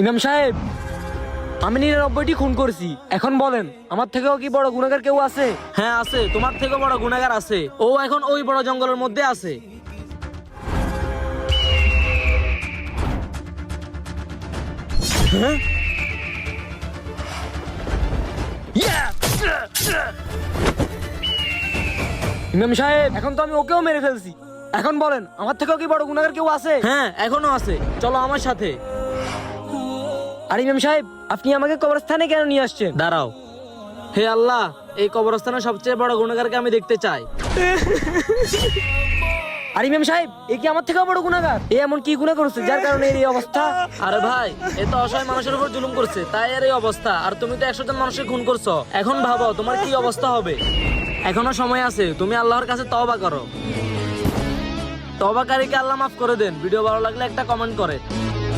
ইমাম সাহেব, আমি 99টি খুন করছি। এখন বলেন, আমার থেকেও কি বড় গুনাহগার কেউ আছে? হ্যাঁ আছে, তোমার থেকেও বড় গুনাহগার আছে। ও এখন ওই বড় জঙ্গলের মধ্যে আছে। ইমাম সাহেব, এখন তো আমি ওকেও মেরে ফেলছি। এখন বলেন, আমার থেকেও কি বড় গুনাহগার কেউ আছে? হ্যাঁ এখনো আছে, চলো আমার সাথে। আর ইমাম সাহেব, আপনি আমাকে কবরস্থানে কেন নিয়ে আসছেন? দাঁড়াও। হে আল্লাহ, এই কবরস্থানের সবচেয়ে বড় গুনাহগারকে আমি দেখতে চাই। আর ইমাম সাহেব, এ কি আমার থেকেও বড় গুনাহগার? এ এমন কি গুনাহ করেছে যার কারণে এর এই অবস্থা? আরে ভাই, এ তো অসহায় মানুষের উপর জুলুম করছে, তাই এর এই অবস্থা। আর তুমি তো 100 জন মানুষকে খুন করছো। এখন ভাবো তোমার কি অবস্থা হবে। এখনো সময় আছে, তুমি আল্লাহর কাছে তওবা করো। তওবাকারীকে আল্লাহ মাফ করে দেন। ভিডিও ভালো লাগলে একটা কমেন্ট করে।